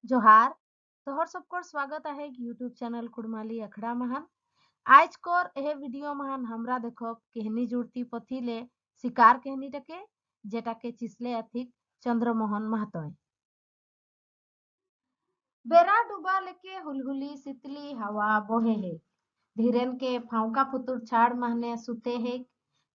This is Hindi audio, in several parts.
जोहार तोहर सबको स्वागत है यूट्यूब चैनल कुड़माली अखड़ा महान। आज कोर एह वीडियो महान हमरा देखो कहनी जुड़ती पथी ले शिकार कहनी टके जेटाके चिसले अधिक चंद्रमोहन महतो बेरा डूबा लेके हुलहुली शीतली हवा बोहे है धीरेन के फाउका फुतुर छाड़ महने सुते है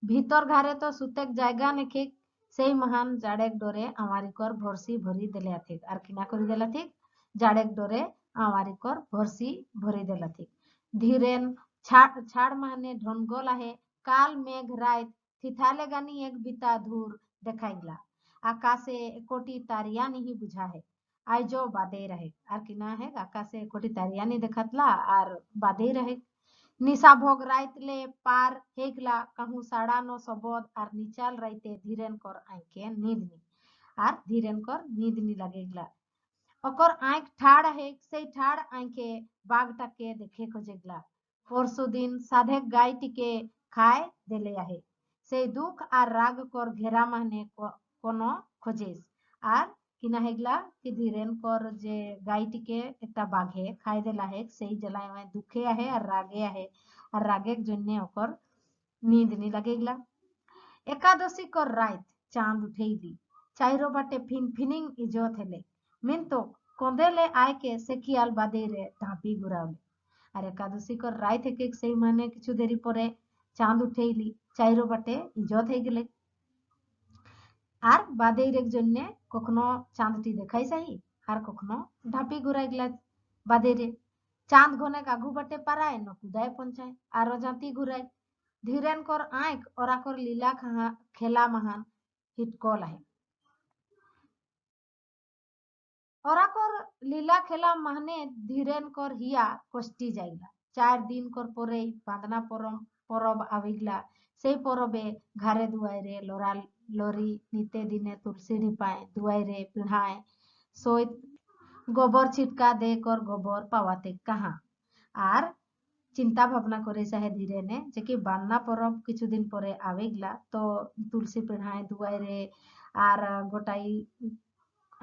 भीतर घारे तो सुतेक जायगा नेखे सेई महान जाड़ेक डोरे आमारिकर भरसी भरी देले आथिक आर किना करी देला थिक जाड़ेक डोरे आमारिकर भरसी भरी देला थिक धीरेन छाड़ छाड़ महने ढोनगोल आहे काल मेघ रात थिथाले गानी एक बिता धूर देखाइला आकाशे कोटी तारिया नहीं बुझा है आइजो बादे रहे आर किना है आकाशे कोटी तारिया नहीं देखतला आर बादे रहे निशा भोग राइत ले पार हेगला कहूँ साड़ा नो सबद आर निचाल राइते धीरेन कर आंखे नींद नी आर धीरेन कर नींद नी लगेगला ओकर आंख ठाड़ है से ठाड़ आंखे बाघटाके देखे खोजेगला परसो दिन साधे गाय टिके खाए देले आहे से दुख आर राग कर घेरा महने कोनो खोजेस आर किना हेगला कि धीरेन कर जे गाय टिके एकटा बाघे खाए देला है सेई जलाय में दुखे आहे और रागे आहे और रागेक जन्ने ओकर नींद नी लगेगला एकादशी कर रात चांद उठेली चाइरो बाटे फिन फिनिंग इजोत हेले मिनतो कोंदेले आय के सेकियाल बादे रे ढापी गुरावले আর একাদশীকর রায় থেকে সেই মানে কিছু দেরি পরে চাঁদ উঠেইলি চাইরো বাটে ইজত হয়ে গেলে আর বাদের জন্য কখনো চাঁদটি দেখাই চাই আর কখনো ঢাপি ঘুরাই গেলা বাদেরে চাঁদ ঘনে আঘু বাটে পারায় নকুদায় পঞ্চায় আরো জাতি ঘুরায় ধীরেন কর আঁক ওরা কর লীলা খেলা মহান হিটকল आहे ओराकर लीला खेला महने धीरेन कर हिया कष्टी जाइला 4 दिन कर परे बांधना परब आविगला से परबे घरे दुआरे लोरा लोरी निते दिने तुलसी ढिपाए दुआरे पिढ़ाए सोइत गोबर छिटका दे कर गोबर पावाते कहाँ आर चिंता भावना करे चाहे धीरे ने जे कि बान्ना परब किछु दिन परे आवेगला तो तुलसी पिढ़ाए दुआरे आर गोटाई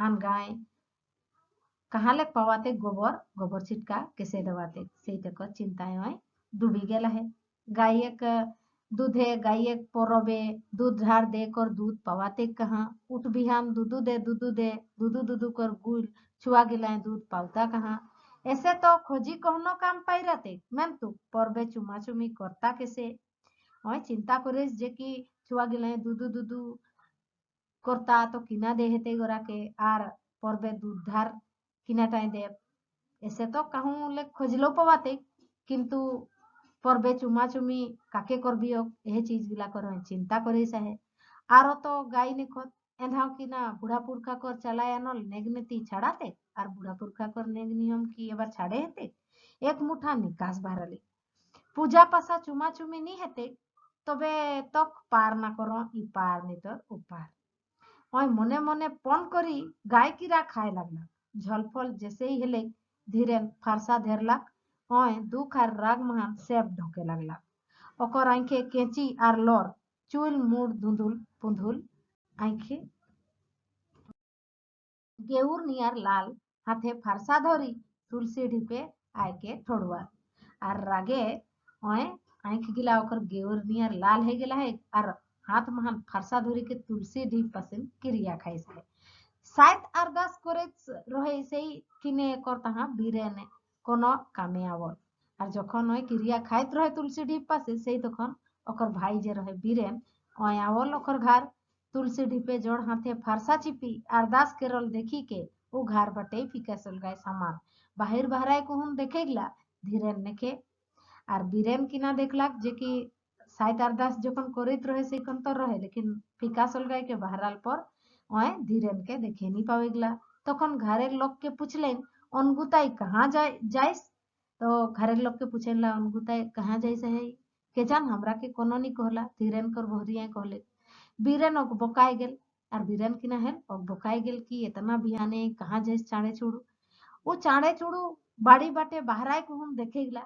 आनगाय कहाँ ले पवाते गोबर गोबर छिटका कैसे दवाते सही तक चिंता है डूबी गेला है गायक दूधे गायक पोरबे दूध झाड़ दे कर दूध पवाते कहाँ उठ बिहान दूधू दे दूधू कर गुल छुआ गिलाए दूध पावता कहाँ ऐसे तो खोजी कहनो काम पाई रहते मैम तू परबे चुमा चुमी करता कैसे ओए चिंता करे जे कि छुआ गिलाए दूधू करता तो किना दे हेते गोरा के आर परबे दूध धार किनाटाई दे ऐसे तो कहूँ ले खोजलो पवाते किंतु परबे चुमा चुमी काके करबियो एहे चीज गिला करो चिंता करे सहे आरो तो गाय ने खोत एंधाव की ना बुढ़ा पुरखा कर चलाया नल नेगनेती छाड़ाते और बुढ़ा पुरखा कर नेग नियम की एबार छाड़े हेते एक मुठा निकास बारले पूजा पासा चुमा चुमी नहीं हेते तबे तक पार ना करो इ पार नहीं तो उपार ওই মনে মনে পণ করি গায়ে কিরা খায় লাগলাম ঝলফল যেসেই হেলে ধীরেন ফারসা ধেরলাক ওই দুঃখ আর রাগ মহান সেব ঢোকে লাগলাম ওকর আঁখে কেঁচি আর লর চুল মুড় ধুঁধুল পুঁধুল আঁখে গেউর নিয়ার লাল হাতে ফারসা ধরি তুলসী ঢিপে আয়কে ঠোড়ুয়ার আর রাগে ওই आंख गिला ओकर गेवर नियर लाल है गेला है और हाथ महान फरसा धोरी के तुलसी ढीप पसिन क्रिया खाई है शायद अरदास करे रहे से किने करता हाँ बीरे ने कोनो कामे आवल और जखन ओय क्रिया खाइत रहे तुलसी ढीप पासे से तखन ओकर भाई जे रहे बीरेन ओय आवल ओकर घर तुलसी ढीपे जोड़ हाथे फरसा चिपी अरदास केरल देखी के उ घर बटे फीका सल गए सामान बाहर बहराए को हम देखेगला धीरे नेखे আর বীরেন কিনা দেখলাক যে কি সাইত আরদাস যখন করিত রহে সেখন তো রহে লেকিন ফিকা সলগাই के बहराल पर ওই ধীরেন কে দেখে নি পাওয়েগলা তখন ঘরের লোককে পুছলেন অনগুতাই कहाँ जाइस तो घरेर लोग के पूछेला अनगुताई कहाँ जाइस है के जान हमरा के कोनो नी कहला धीरेन कर बहरिया कहले बीरेन ओक बोकाय गेल और बीरेन किना है ओक बोकाय गेल कि इतना बिहाने कहाँ जाइस चाणे छुड़ू वो चाणे चूड़ू बाड़ी बाटे बहराए को हम देखेगला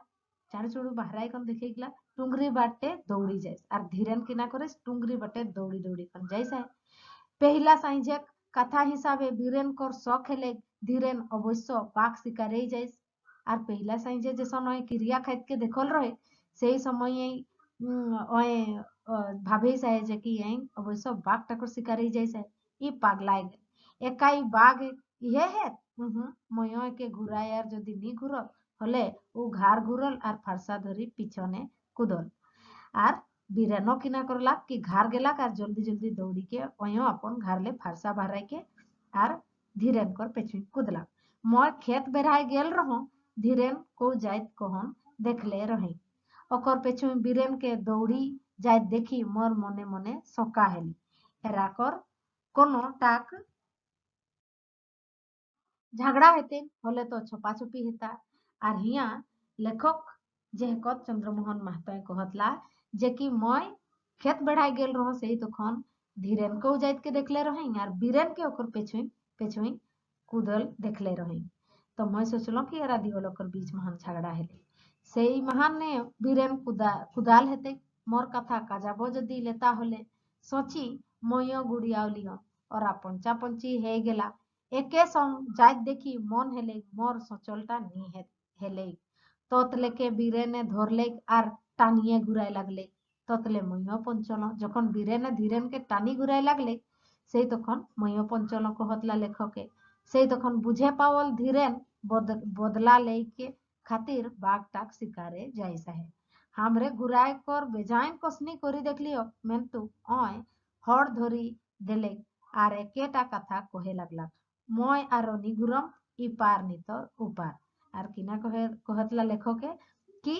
चाणे चूड़ू बहराए को हम देखेगला टुंगरी बाटे दौड़ी जाए और धीरेन की ना करे टुंगरी बाटे दौड़ी दौड़ी कर जाइस है पहला साइंझे कथा हिसाबे बीरेन कर शौक हेले धीरेन अवश्य बाघ शिकार जाइस আর पहिला साइजे जे समय क्रिया खाइत के देखल रहे সেই সময়ে ওই ভাবেই চাই যে কি অবশ্য বাঘ টাকর শিকার যাইছে ই পাগলাই গেল একাই বাঘ ইহে হে ময় একে ঘুরাই আর যদি নি ঘুরল হলে ও ঘাড় ঘুরল আর ফারসা ধরি পিছনে কুদল আর বীরেনো কিনা করলা कि घर गेला আর जल्दी जल्दी दौड़ी के वयो अपन घर ले फरसा भराई के আর धीरेन कर पेछुई कूदला मैं खेत बेराय गेल रहो धीरेन को जाइत कहन देखले रही ओकर पेछुई बीरेन के दौड़ी जाइत देखी मोर मने मने सका हेली एरा कर कोनो टाक झगड़ा हेते हले तो छपाछपी हेता আর হিয়া लेखक जेहकत चंद्रमोहन महतो कहतला जे कि मैं खेत बढ़ाई गेल रहो सही तखन धीरेन को जाइत के देखले रही और बीरेन के ओकर पेछुई पेछुई कूदल देखले रही तो मैं सोचलो कि एरा दिवलोकर बीच महान झगड़ा हेले सेई महान ने बीरेन कुदाल हेते मोर कथा काजाबो जदी लेता होले सोची मयो गुड़ियावलियो और पंचा पंची हे गेला एके संग जाइत देखी मन हेले मोर सचलटा नी हेले ततले के बीरेने धरले আর টানিয়ে ঘুরাই লাগলে ততলে মইও পঞ্চল যখন বীরেনে ধীরেনকে টানি ঘুরাই লাগলে সেই তখন মইও পঞ্চল कहतला लेखके সেই তখন বুঝে পাওল ধীরেন বদলা लेके खातिर बाघ टाक शिकारे जाइसा है हमरे घुराय कर बेजाइन कसनी करी देखलियो मेंतु ओय हड़ धरी देले আর একেটা কথা কহে লাগলা মই আর নিগুরম ই পার নিতর উপার আর কিনা कहतला लेखके कि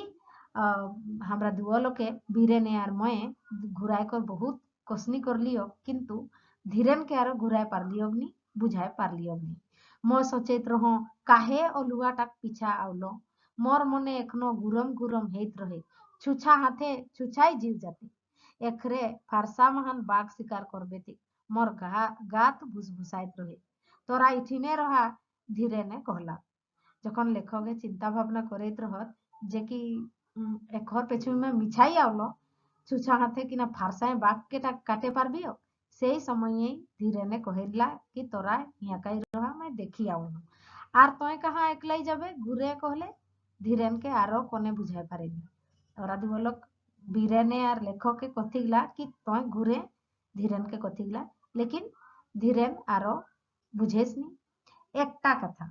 हमरा दुआलो के बीरे ने आर मैं घुराय कर बहुत कसनी कर लियो किंतु धीरेन के आरो घुराय पार लियो नी बुझाय पार लियो नी मैं सचेत रहो काहे अलुआ टाक पीछा आवलो मोर मने एखनो गुरम गुरम हेत रहे छुछा हाथे छुछाई जीव जाते एकरे फारसा महान बाघ शिकार करबे ती मोर गात भुसभुसाइत रहे तोरा इठिने रहा धीरे ने कहला যখন লেখকে চিন্তা ভাবনা করিত রহত যে কি এখর পেছনে মিছাই আওলো ছুছা হাতে কিনা ফারসায় বাঘকে কাটে পারবিও সেই সময়ে ধীরেনে কহিলা कि তোরা ইয়াকাই রহা मैं দেখি আউনু আর তয় কাহা একলাই যাবে ঘুরে কহলে ধীরেনকে আরো কোনে বুঝাই পারেনি ওরা দিবলক বীরেনে আর লেখকে কথিগলা कि তয় ঘুরে ধীরেনকে কথিগলা लेकिन ধীরেন আরো বুঝেসনি একটা কথা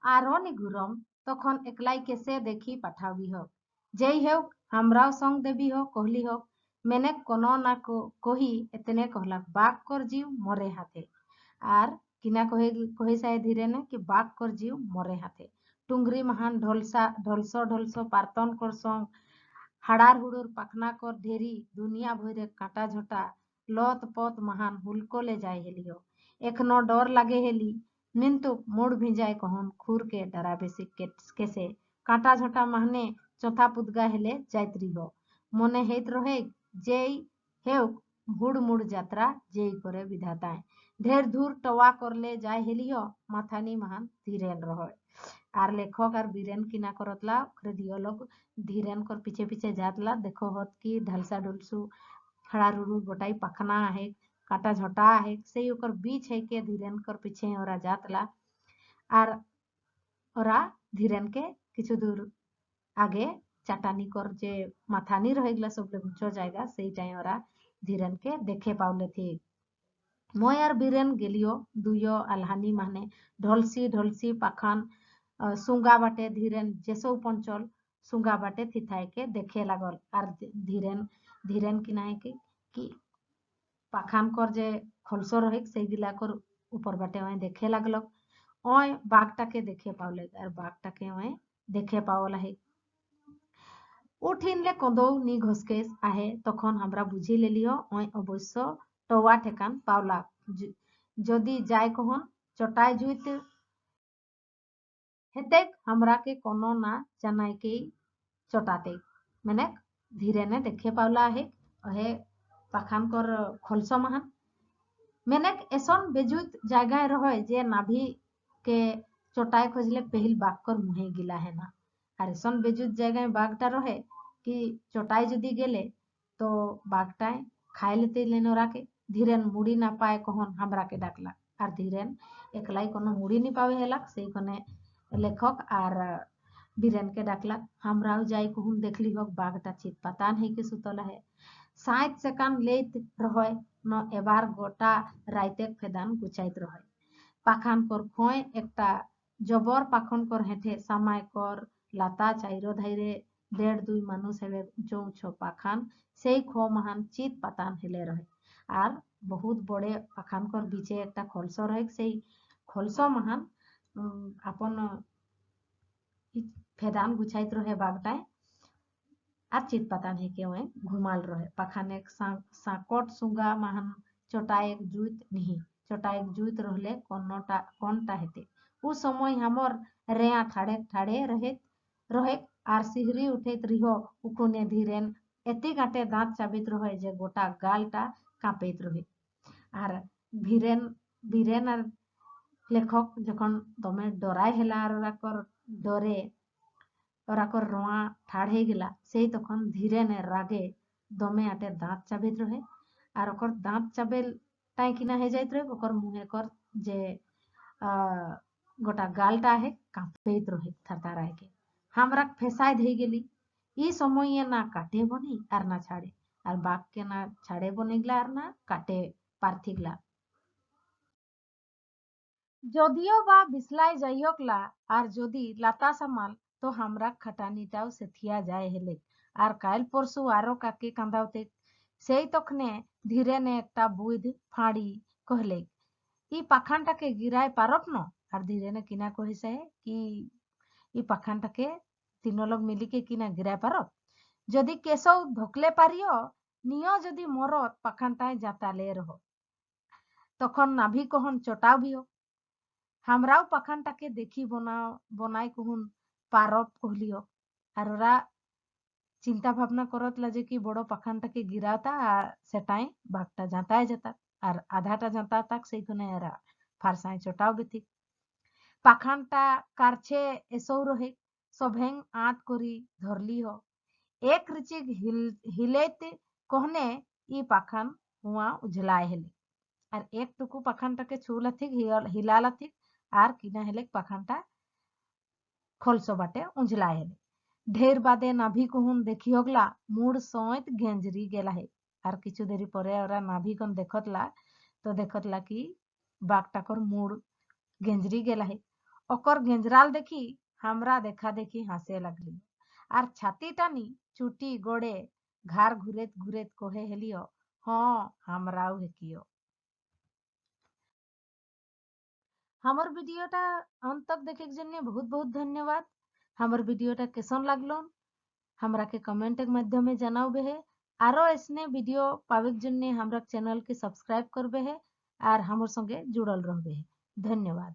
आरो निगुरम तखन एकलाई के से देखी पठावी हो जेई हो हमराव संग देवी हो कहली हो मैंने कोनो ना को कही इतने कहला बाघ कर जीव मरे हाथे आर किना कहे साए धीरे ने कि बाघ कर जीव मरे हाथे टुंगरी महान ढोलसो ढोलसो पार्तन कर संग हाड़ार हुड़ुर पाखना कर ढेरी दुनिया भरे काटा झोटा लत पत महान हुलको ले जाए हेलियो एखनो डर लागे हेली निंतु मुड़ भिजाए कहन खुर के डराबे से कैसे काटा झोटा महने चौथा पुदगा हेले जायत्री हो मने हेत रहे जेई हेउ हुड़ मुड़ यात्रा जेई करे विधाताए ढेर दूर टवा करले जाए हेलियो माथानी महान धीरेन रहो आर लेखक आर बीरेन किना करतला ओकरे दियोलोग धीरेन कर पीछे पीछे जातला देखो होत की ढलसा ढुलसू हड़ारुरु गोटाई पखना है काटा झोटा है से ओकर बीच है के धीरेन कर पीछे ओरा जातला आर ओरा धीरेन के किछु दूर आगे चाटानी कर जे माथानी रहेगला सबले ऊंचो जाएगा सही टाइम ओरा धीरेन के देखे पावले थी মই আর বীরেন গেলিও দুইও আলহানি মানে ঢলসি ঢলসি পাখান সুঙ্গা বাটে ধীরেন যেসব পঞ্চল সুঙ্গা বাটে থিথাইকে দেখে লাগল আর ধীরেন ধীরেন কিনাই কি পাখান কর যে খলসো রহে সেইগুলা কর উপর বাটে ওই দেখে লাগলো ওই বাঘটাকে দেখে পাওলে আর বাঘটাকে ওই দেখে পাওলা হে উঠিনলে কদৌ নি ঘসকেস আহে তখন আমরা বুঝি লেলিও ওই অবশ্য टवा ठेकान पावला जदि जाय कहन चटाई जुइत हेतेक हमरा के कोनो ना जनाय के चटाते मैंने धीरे ने देखे पावला है अहे पाखान कर खलसो महान मैंने एसन बेजुत जगह रहे जे नाभि के चटाई खोजले पहल बाग कर मुहे गिला है ना और एसन बेजुत जगह बागटा रहे कि चटाई जदि गेले तो बागटाय खाए लेते लेनोरा के धीरेन मुड़ी ना पाए कहन हमरा के डाकला और धीरेन एकलाई कोनो मुड़ी नहीं पावे हेलाक से कने लेखक और बीरेन के डाकला हमराও যাই कहून देखली होक बाघटा चित पतान है के सुतल है 60 सेकंड लेत रहय न एबार गोटा राइते फेदान गुचाइत रहय पाखान कर खोय एकटा जबर पाखन कर हेठे सामाय कर लाता चाइरो धाइरे 1.5-2 মানুষ हेबे उचो पाखान সেই खो महान चित पातान हेले रहे আর बहुत बड़े पाखान कर बीचे एकटा खलसो रहे সেই खलसो महान अपन फेदान गुछाइत रहे बागटाय আর चित पातान है के वहीं घुमाल रहे पाखाने साकोट सुंगा महान चोटाएक जुइत नहीं चोटाएक जुइत रहले कोनटा हेते उ समय हमर रेया ठाड़े ठाड़े रहे আর सिहरी उठेत रिहो उकुने धीरेन एति गाटे दांत चाबित रहे जे गोटा गालटा कांपेत रहे আর बीरेन আর लेखक जखन दमे डराय हेला और डरे ओराकर रोआ ठाड़े गेला से तखन धीरे ने रागे दमे आटे दांत चाबित रहे और ओकर दांत चाबेल ताई किना हे जाइत रहे ओकर मुहे कर जे गोटा गालटा है कांपेत रहे थरथराय के हमरा फेसाय धई गेली ई समय ना काटे बनी और ना छाड़े और बाघ के ना छाड़े बनेगला और ना काटे पार्थिगला যদিও বা বিছলাই যাইয়কলা আর যদি লাতা সামাল তো আমরা খাটানিটাও সেথিয়া যায় হেলে আর কাল পরশু আরো কাকে কাঁদাওতে সেই তখনে ধীরে নে একটা বুধ ফাঁড়ি কহলে ই পাখানটাকে গিরায় পারত ন আর ধীরে নে কিনা কহিছে কি ই পাখানটাকে তিন লোক মিলিকে কিনা গিরায় পারত যদি কেশও ধকলে পারিও নিও যদি মরত পাখানটায় যাতালে রহ তখন নাভি কহন চটাও ভিও हमराও পাখানটাকে দেখি बनाई कहून पारब कहलियो আর ওরা চিন্তা ভাবনা করত লাগে কি বড় পাখানটাকে গিরাতা সেটাই বাঘটা জাঁতায় যেতা আর আধাটা জাঁতা তাক সেইখানে এরা ফারসাই চটাও বেতি পাখানটা কারছে এসৌ রহে সভেং আঁত করি ধরলি হ এক রিচিক হিলেতে कहने ই পাখান হুয়া উঝলায় হেলে আর একটুকু পাখানটাকে ছুলাথিক হিলালাথিক আর কিনা হেলে পাখানটা খলসো বাটে উঁজলায় হেলে ঢের বাদে নাভি কুহুন দেখি হগলা মুড় সৈত গেঞ্জরি গেলা হে আর কিছু দেরি পরে ওরা নাভি কোন দেখতলা কি বাঘটাকর মুড় গেঞ্জরি গেলা হে ওকর গেঞ্জরাল দেখি हमरा দেখা দেখি হাসে লাগলি আর ছাতি টানি চুটি গড়ে ঘাড় ঘুরেত ঘুরেত কহে হেলিও हाँ हमराও হেকিও हमर वीडियोटा अंत तक देखे के जन्य बहुत बहुत धन्यवाद हमर वीडियोटा केसन लागलो हमरा के कमेंट के माध्यमे জানাও बेहे आरो ऐसने वीडियो पावे के जन्य हमरा चैनल के सब्सक्राइब करबे है और हमर संगे जुड़ल रहबे है धन्यवाद।